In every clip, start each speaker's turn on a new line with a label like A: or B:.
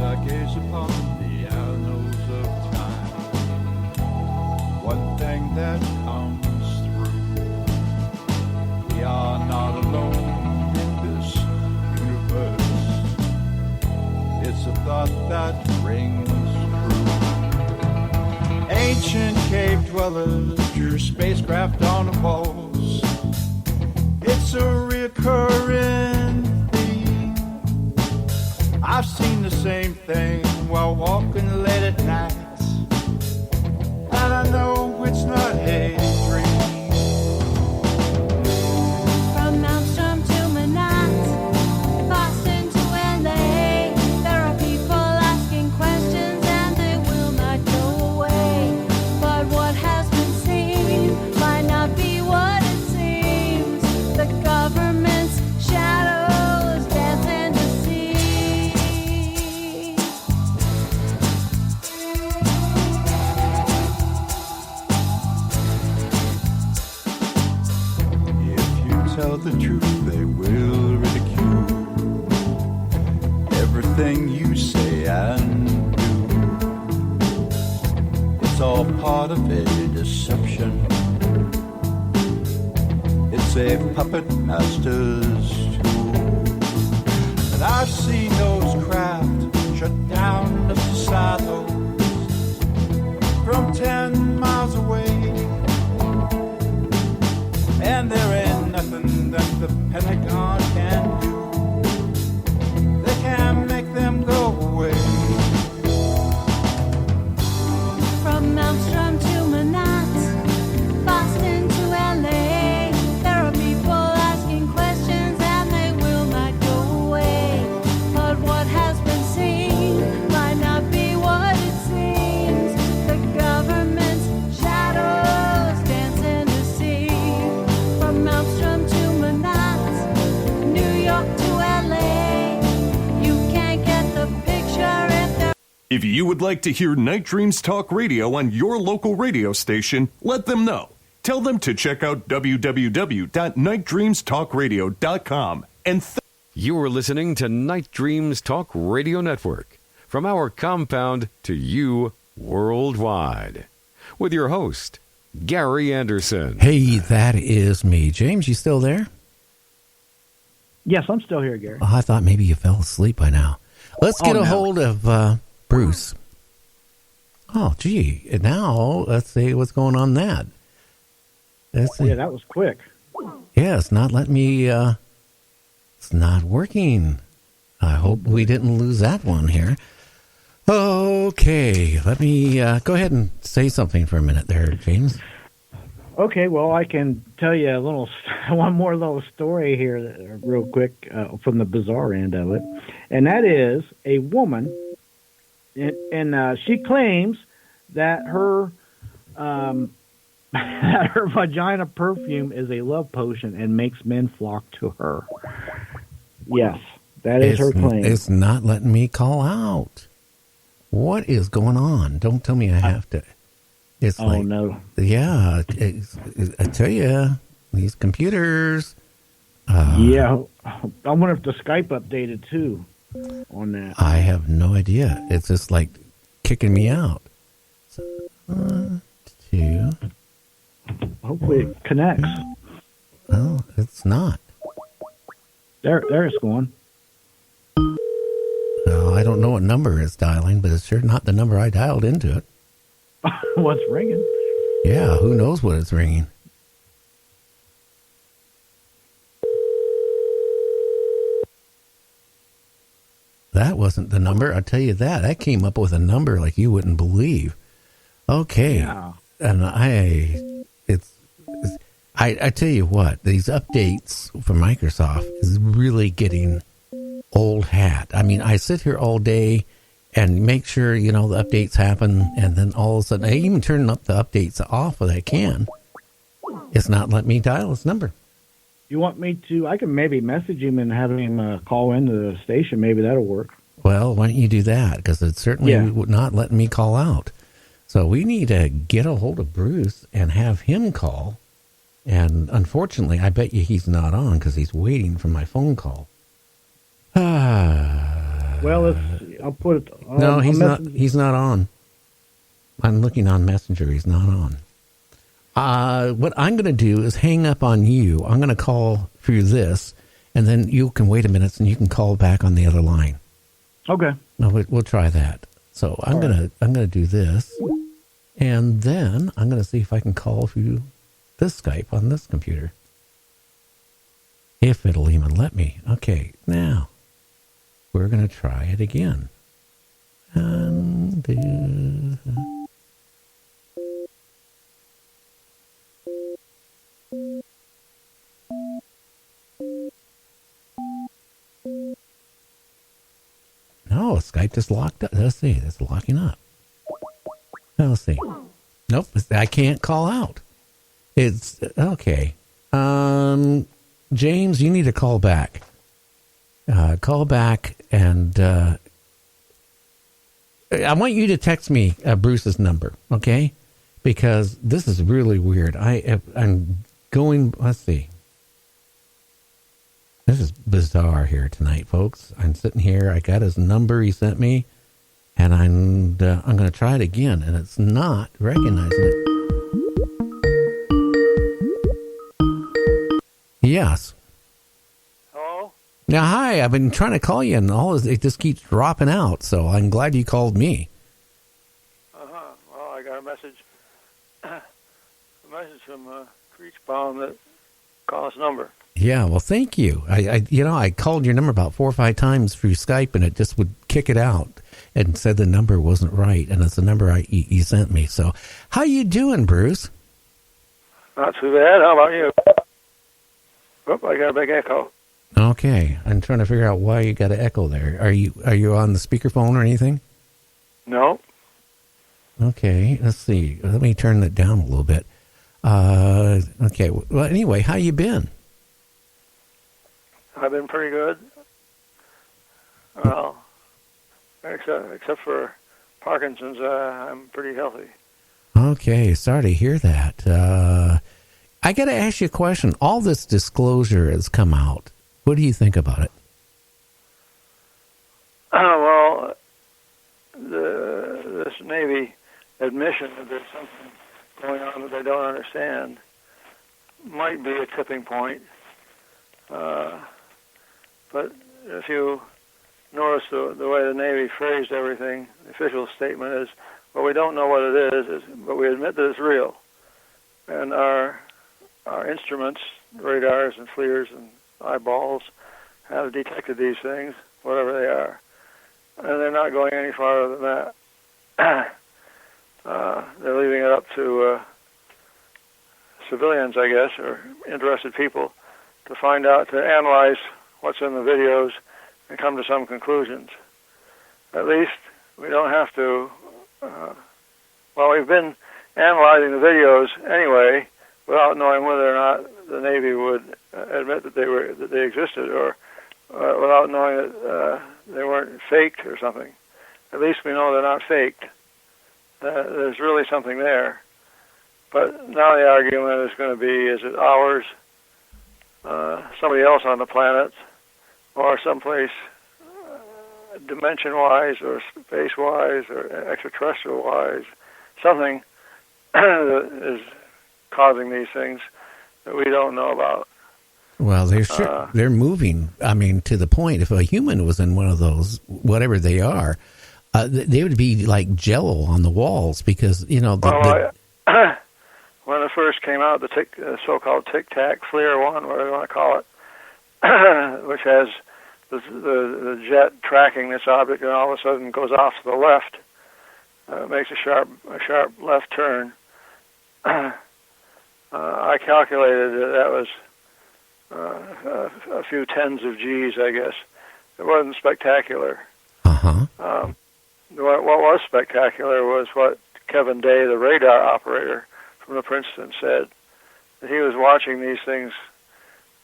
A: I gaze upon the annals of time, one thing that comes through: we are not alone in this universe. It's a thought that rings true. Ancient cave dwellers drew spacecraft on the walls. It's a recurring theme. I've seen the same thing while walking late at night, and I know it's not a dream.
B: From Malmstrom to Manhattan, Boston to LA, there are people asking questions and they will not go away. But what has been seen might not be what it seems. The government's shadows dance in the sea.
A: If you tell the truth, they will ridicule everything you say and do. It's all part of a deception. It's a puppet master's tool. And I've seen those craft shut down up the silos from 10 miles away. And there ain't nothing that the Pentagon can do. They can't make them go away.
B: From Malmstrom to Manhattan, Boston to LA, there are people asking questions and they will not go away. But what has been seen might not be what it seems. The government's shadows dance in the sea. From Malmstrom to Manhattan, New York to LA, you can't get the picture if there.
C: If you would like to hear Night Dreams Talk Radio on your local radio station, let them know. Tell them to check out www.nightdreamstalkradio.com and
D: You are listening to Night Dreams Talk Radio Network, from our compound to you worldwide, with your host, Gary Anderson.
E: Hey, that is me. James, you still there?
F: Yes, I'm still here, Gary.
E: Oh, I thought maybe you fell asleep by now. Let's get a hold of Bruce. Oh, gee. Now, let's see what's going on that. Let's see.
F: Yeah, that was quick.
E: Yeah, it's not letting me, it's not working. I hope we didn't lose that one here. Okay, let me go ahead and say something for a minute there, James.
F: Okay, well, I can tell you one more little story here real quick from the bizarre end of it. And that is a woman, and she claims that her that her vagina perfume is a love potion and makes men flock to her. Yes, that is her claim.
E: It's not letting me call out. What is going on? Don't tell me I have to. It's like,
F: no.
E: Yeah, I tell you, these computers.
F: Yeah, I wonder if the Skype updated too on that.
E: I have no idea. It's just like kicking me out. So, 2.
F: Hopefully it connects.
E: Well, it's not.
F: There it's going.
E: No, I don't know what number it's dialing, but it's sure not the number I dialed into it.
F: What's ringing?
E: Yeah, who knows what it's ringing? That wasn't the number. I'll tell you that. I came up with a number like you wouldn't believe. Okay.
F: Yeah.
E: And I tell you what, these updates from Microsoft is really getting old hat. I mean, I sit here all day and make sure, the updates happen, and then all of a sudden, I even turn up the updates off if I can. It's not letting me dial its number.
F: You want me to? I can maybe message him and have him call into the station. Maybe that'll work.
E: Well, why don't you do that? Because it certainly would not let me call out. So we need to get a hold of Bruce and have him call. And unfortunately, I bet you he's not on because he's waiting for my phone call.
F: Well, I'll put it.
E: No, he's not. He's not on. I'm looking on Messenger. He's not on. What I'm going to do is hang up on you. I'm going to call through this, and then you can wait a minute, and you can call back on the other line.
F: Okay.
E: No, we'll try that. So I'm gonna do this, and then I'm gonna see if I can call through this Skype on this computer, if it'll even let me. Okay, now we're gonna try it again. No, Skype just locked up. Let's see. It's locking up. Let's see. Nope, I can't call out. It's okay. James, you need to call back. Call back, and I want you to text me Bruce's number, okay? Because this is really weird. I'm going. Let's see. This is bizarre here tonight, folks. I'm sitting here. I got his number he sent me, and I'm going to try it again, and it's not recognizing it. Yes.
G: Hello?
E: Now, hi. I've been trying to call you, and it just keeps dropping out. So I'm glad you called me.
G: Well, I got a message from Creechbaum that called this number.
E: Yeah, well, thank you. I called your number about 4 or 5 times through Skype, and it just would kick it out and said the number wasn't right, and it's the number you sent me. So, how you doing, Bruce?
G: Not too bad. How about you? Oop, I got a big echo.
E: Okay, I'm trying to figure out why you got an echo there. Are you on the speakerphone or anything?
G: No.
E: Okay, let's see. Let me turn that down a little bit. Okay. Well, anyway, how you been?
G: I've been pretty good. Well, except for Parkinson's, I'm pretty healthy.
E: Okay, sorry to hear that. I got to ask you a question. All this disclosure has come out. What do you think about it?
G: Well, this Navy admission that there's something going on that they don't understand might be a tipping point. But if you notice the way the Navy phrased everything, the official statement is, well, we don't know what it is, but we admit that it's real. And our instruments, radars and FLIRs and eyeballs, have detected these things, whatever they are. And they're not going any farther than that. They're leaving it up to civilians, I guess, or interested people to find out, to analyze what's in the videos and come to some conclusions. At least we don't have to, well, we've been analyzing the videos anyway without knowing whether or not the Navy would admit that they existed, or without knowing that they weren't faked or something. At least we know they're not faked. There's really something there. But now the argument is going to be, is it ours, somebody else on the planet, or someplace dimension-wise or space-wise or extraterrestrial-wise, something that is causing these things that we don't know about.
E: Well, they're moving. I mean, to the point, if a human was in one of those, whatever they are, they would be like Jello on the walls, because when
G: it first came out, the so-called Tic Tac FLIR one, whatever you want to call it, which has the jet tracking this object, and all of a sudden goes off to the left, makes a sharp left turn. I calculated that was a few tens of G's, I guess. It wasn't spectacular. What was spectacular was what Kevin Day, the radar operator from the Princeton, said. That he was watching these things,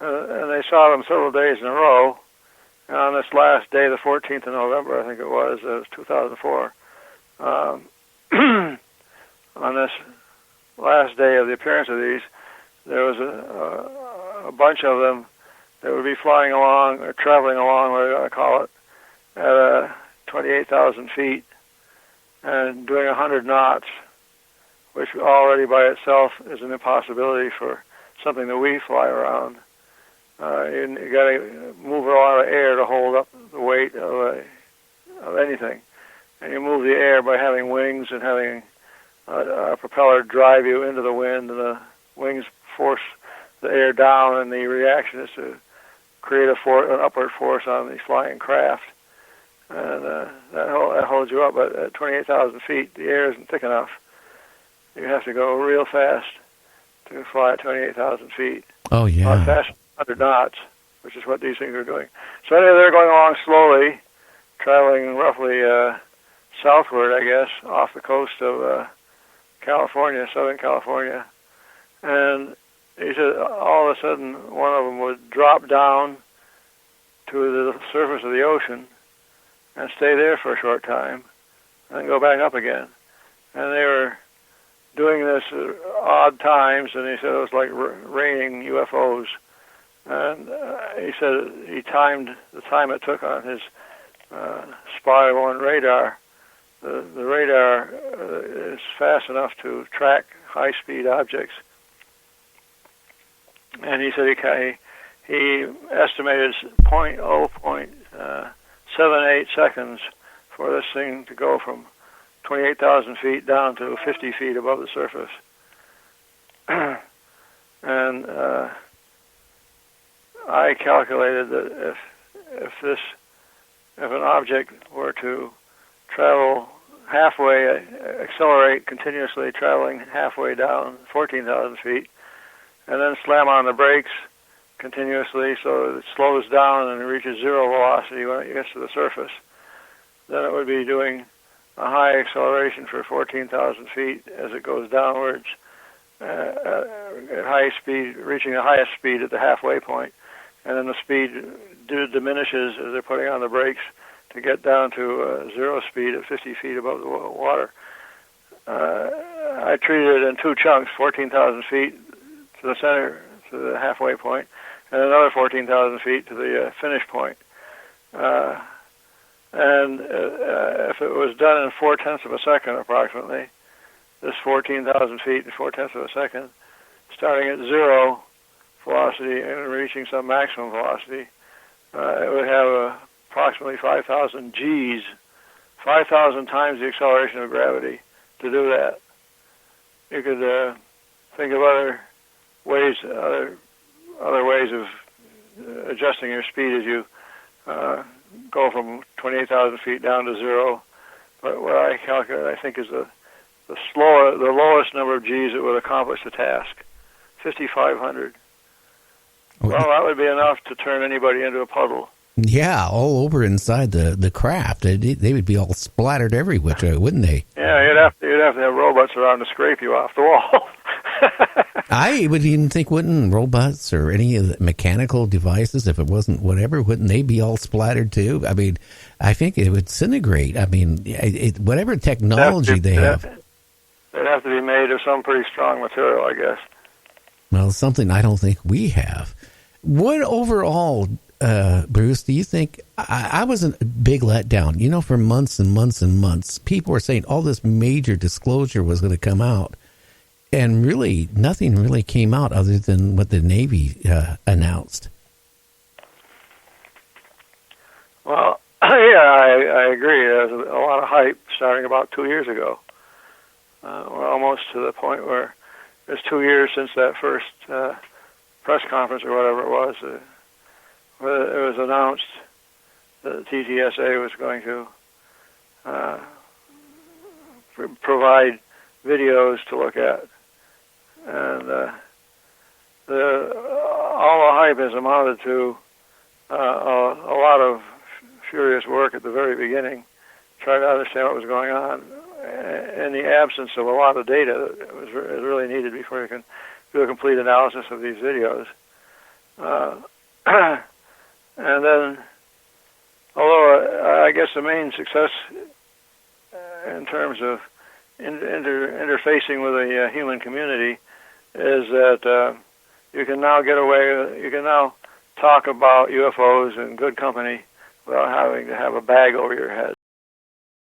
G: and they saw them several days in a row. And on this last day, the 14th of November, I think it was 2004, on this last day of the appearance of these, there was a bunch of them that would be flying along, or traveling along, whatever you want to call it, at 28,000 feet and doing 100 knots, which already by itself is an impossibility for something that we fly around. You got to move a lot of air to hold up the weight of anything, and you move the air by having wings and having a propeller drive you into the wind, and the wings force the air down, and the reaction is to create an upward force on the flying craft, and that holds you up. But at 28,000 feet, the air isn't thick enough. You have to go real fast to fly at 28,000 feet.
E: Oh, yeah.
G: Not fast, 100 knots, which is what these things are doing. So anyway, they're going along slowly, traveling roughly southward, I guess, off the coast of California, Southern California. And he said all of a sudden one of them would drop down to the surface of the ocean and stay there for a short time and then go back up again. And they were doing this at odd times, and he said it was like raining UFOs. And he said he timed the time it took on his Spy 1 radar. The radar is fast enough to track high-speed objects. And he said he estimated 0.78 seconds for this thing to go from 28,000 feet down to 50 feet above the surface. And I calculated that if an object were to travel halfway, accelerate continuously, traveling halfway down 14,000 feet, and then slam on the brakes continuously so it slows down and reaches zero velocity when it gets to the surface, then it would be doing a high acceleration for 14,000 feet as it goes downwards at high speed, reaching the highest speed at the halfway point, and then the speed diminishes as they're putting on the brakes to get down to zero speed at 50 feet above the water. I treated it in two chunks, 14,000 feet to the center, to the halfway point, and another 14,000 feet to the finish point. And if it was done in 0.4 of a second approximately, this 14,000 feet in 0.4 of a second, starting at zero velocity and reaching some maximum velocity, it would have approximately 5,000 Gs, 5,000 times the acceleration of gravity to do that. You could think of other ways of adjusting your speed as you go from 28,000 feet down to zero. But what I calculate, I think, is the lowest number of Gs that would accomplish the task, 5,500. Well, that would be enough to turn anybody into a puddle.
E: Yeah, all over inside the craft. They would be all splattered every which way, wouldn't they?
G: Yeah, you'd have to have robots around to scrape you off the wall.
E: I would even think, wouldn't robots or any of the mechanical devices, if it wasn't whatever, wouldn't they be all splattered too? I mean, I think it would disintegrate. I mean, whatever technology they have.
G: They'd have to be made of some pretty strong material, I guess.
E: Well, something I don't think we have. What overall, Bruce, do you think? I was a big letdown. You know, for months and months and months, people were saying all this major disclosure was going to come out. And really, nothing really came out other than what the Navy announced.
G: Well, yeah, I agree. There was a lot of hype starting about 2 years ago. We're almost to the point where it's 2 years since that first press conference or whatever it was, where it was announced that the TTSA was going to provide videos to look at. And all the hype has amounted to a lot of furious work at the very beginning, trying to understand what was going on, in the absence of a lot of data that was really needed before you can do a complete analysis of these videos. And then, although I guess the main success in terms of interfacing with the human community is that you can now talk about UFOs in good company without having to have a bag over your head.